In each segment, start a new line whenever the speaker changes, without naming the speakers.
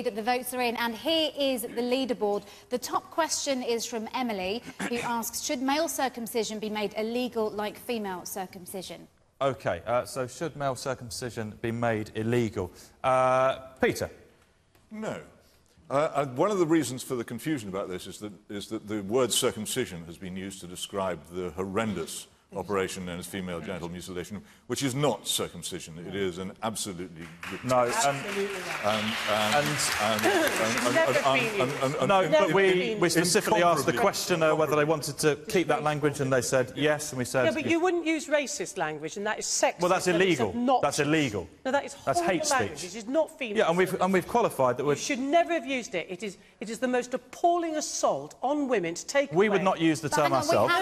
that the votes are in, and here is the leaderboard. The top question is from Emily, who asks, should male circumcision be made illegal like female circumcision?
OK, so should male circumcision be made illegal? Peter?
No. One of the reasons for the confusion about this is that the word circumcision has been used to describe the horrendous operation known as female genital mutilation, which is not circumcision. It is an absolutely...
No, but we specifically asked the questioner whether they wanted to keep that language, and they said yes, and we said...
Yeah, but you wouldn't use racist language, and that is sexist.
Well, that's illegal. That's illegal.
No, that is horrible
hate
language.
speech.
It is not female.
Yeah, and we've qualified that we
should never have used it. It is the most appalling assault on women to take
We
away.
would not use the term ourselves.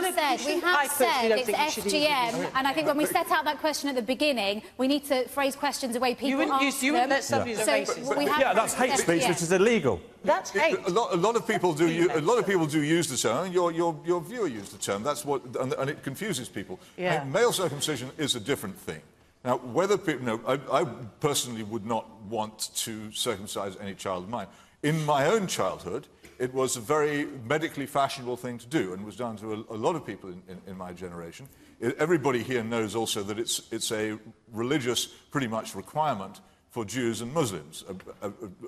We have said it's FGM, and I think when we set out that question at the beginning, we need to phrase questions the way people ask them.
You wouldn't let somebody use a racist.
Yeah, that's hate speech, which is illegal.
That's hate.
A lot of people do. A lot of people do use the term. And your viewer used the term. That's what, and it confuses people.
Yeah.
Male circumcision is a different thing. Now, whether people, no, I personally would not want to circumcise any child of mine. In my own childhood, it was a very medically fashionable thing to do, and was done to a lot of people in my generation. Everybody here knows also that it's a religious, pretty much, requirement for Jews and Muslims,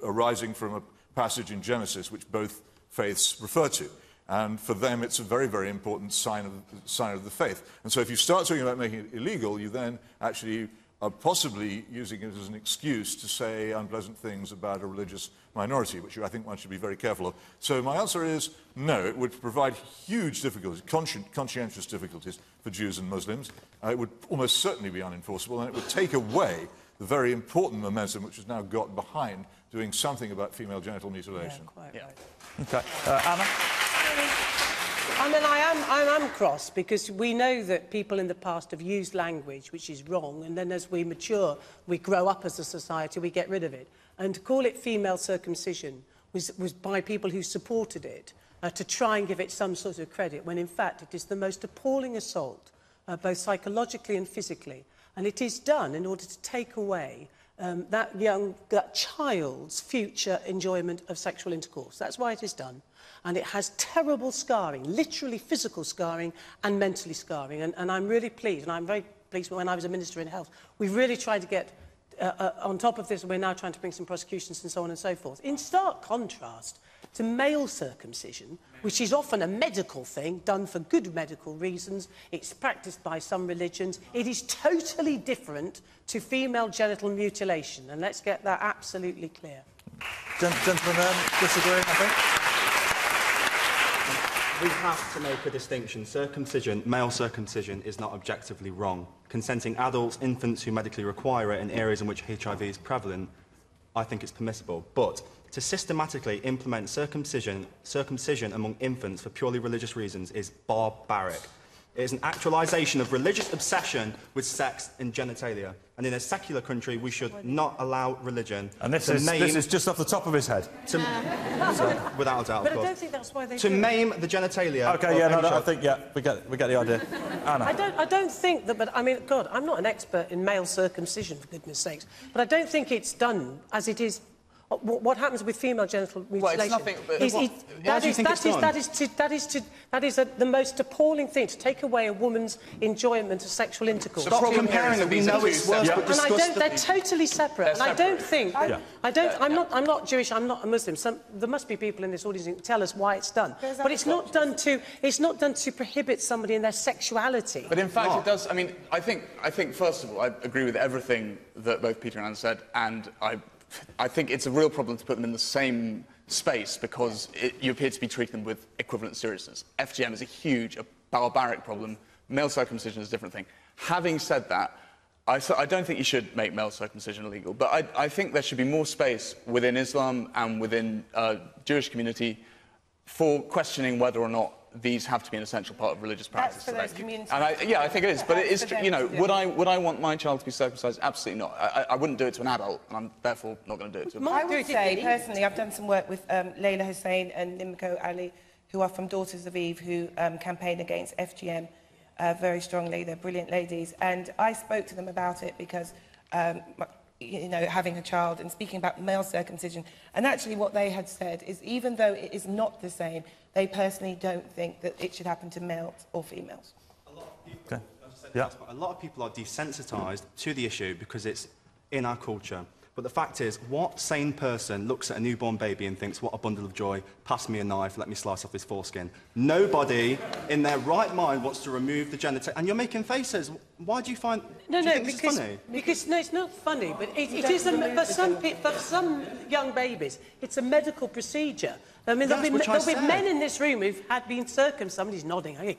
arising from a passage in Genesis which both faiths refer to. And for them, it's a very, very important sign of the faith. And so if you start talking about making it illegal, you then actually are possibly using it as an excuse to say unpleasant things about a religious minority, which I think one should be very careful of. So my answer is no. It would provide huge difficulties, conscientious difficulties for Jews and Muslims. It would almost certainly be unenforceable, and it would take away the very important momentum which has now got behind doing something about female genital mutilation.
Yeah, quite right.
OK. Anna?
I mean, I am cross, because we know that people in the past have used language which is wrong, and then as we mature, we grow up as a society, we get rid of it. And to call it female circumcision was by people who supported it, to try and give it some sort of credit, when in fact it is the most appalling assault, both psychologically and physically. And it is done in order to take away that child's future enjoyment of sexual intercourse. That's why it is done. And it has terrible scarring, literally physical scarring and mentally scarring. And I'm really pleased, and I'm very pleased when I was a Minister in Health, we've really tried to get on top of this, and we're now trying to bring some prosecutions and so on and so forth. In stark contrast to male circumcision, which is often a medical thing, done for good medical reasons, it's practised by some religions, it is totally different to female genital mutilation, and let's get that absolutely clear.
Gentlemen, disagreeing, I think?
We have to make a distinction. Circumcision, male circumcision, is not objectively wrong. Consenting adults, infants who medically require it in areas in which HIV is prevalent, I think it's permissible. But to systematically implement circumcision among infants for purely religious reasons is barbaric. It is an actualisation of religious obsession with sex and genitalia. And in a secular country, we should not allow religion
this is just off the top of his head.
Without a doubt,
But I don't think that's why they
to maim the genitalia.
OK, yeah, no, I think, yeah, we get the idea. Anna?
I don't think that, but I mean, God, I'm not an expert in male circumcision, for goodness sakes, but I don't think it's done as it is. What happens with female genital mutilation? That is the most appalling thing, to take away a woman's enjoyment of sexual intercourse.
Stop comparing them. We know it's worse, but discuss
they're totally separate. And I don't think. I'm not Jewish. I'm not a Muslim. There must be people in this audience who can tell us why it's done. But it's not done to prohibit somebody in their sexuality.
But in fact, it does. I mean, I think first of all, I agree with everything that both Peter and Anne said, and I think it's a real problem to put them in the same space, because you appear to be treating them with equivalent seriousness. FGM is a huge, barbaric problem. Male circumcision is a different thing. Having said that, I don't think you should make male circumcision illegal, but I think there should be more space within Islam and within Jewish community for questioning whether or not these have to be an essential part of religious practice.
That's for those communities.
And I think it is. But it is, you know, would I want my child to be circumcised? Absolutely not. I wouldn't do it to an adult, and I'm therefore not going to do it to a...
I would say, personally, I've done some work with Layla Hussein and Nimco Ali, who are from Daughters of Eve, who campaign against FGM very strongly. They're brilliant ladies. And I spoke to them about it because you know, having a child and speaking about male circumcision. And actually what they had said is even though it is not the same, they personally don't think that it should happen to males or females.
A lot of people, a lot of people are desensitised to the issue because it's in our culture. But the fact is, what sane person looks at a newborn baby and thinks, what a bundle of joy, pass me a knife, let me slice off his foreskin? Nobody in their right mind wants to remove the genital... And you're making faces. Why do you find...
No,
do you
no,
think
because,
this is funny?
because no, it's not funny, but it is for some young babies, it's a medical procedure. I mean, there'll be men in this room who've been circumcised. Somebody's nodding. Hey,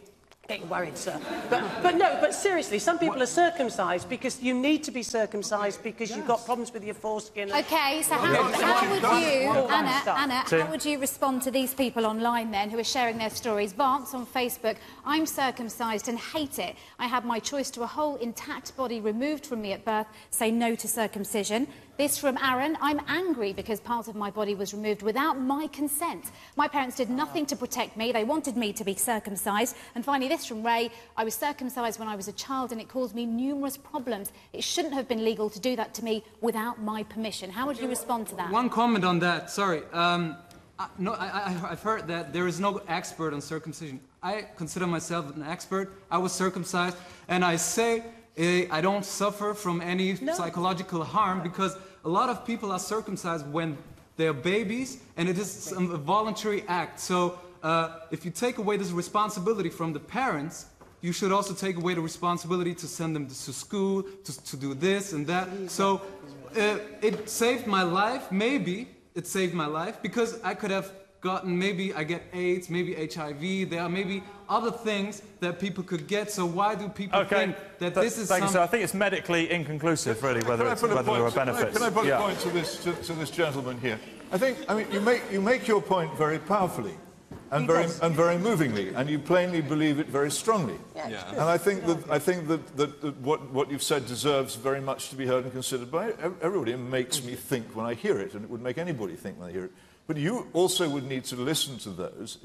getting worried, sir. But seriously, some people are circumcised because you need to be circumcised because you've got problems with your foreskin.
OK, so how would you, Anna, how would you respond to these people online then who are sharing their stories? Vance on Facebook, I'm circumcised and hate it. I had my choice to a whole intact body removed from me at birth. Say no to circumcision. This from Aaron, I'm angry because part of my body was removed without my consent. My parents did nothing to protect me. They wanted me to be circumcised. And finally, this from Ray, I was circumcised when I was a child and it caused me numerous problems. It shouldn't have been legal to do that to me without my permission. How would you respond to that?
One comment on that, sorry. I've heard that there is no expert on circumcision. I consider myself an expert. I was circumcised, and I say I don't suffer from any psychological harm because a lot of people are circumcised when they're babies, and it is a voluntary act. So if you take away this responsibility from the parents, you should also take away the responsibility to send them to school, to do this and that. So it saved my life, maybe it saved my life, because I could have gotten, maybe I get AIDS, maybe HIV, there are maybe other things that people could get, so why do people think that this is
Thank you, sir. I think it's medically inconclusive, really, whether there are benefits.
Can I put a point to this gentleman here? I mean, you make your point very powerfully and very movingly, and you plainly believe it very strongly.
Yeah.
And I think that what you've said deserves very much to be heard and considered by everybody. It makes me think when I hear it, and it would make anybody think when they hear it. But you also would need to listen to those,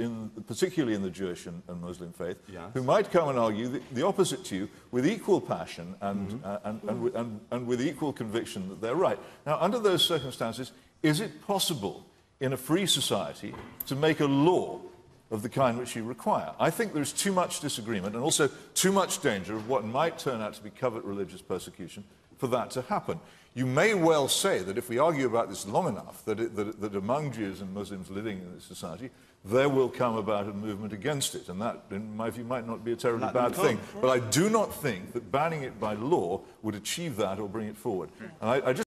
particularly in the Jewish and Muslim faith, who might come and argue the opposite to you with equal passion and with equal conviction that they're right. Now, under those circumstances, is it possible in a free society to make a law of the kind which you require? I think there's too much disagreement and also too much danger of what might turn out to be covert religious persecution for that to happen. You may well say that if we argue about this long enough, that among Jews and Muslims living in this society, there will come about a movement against it, and that, in my view, might not be a terribly bad thing. But I do not think that banning it by law would achieve that or bring it forward. And I just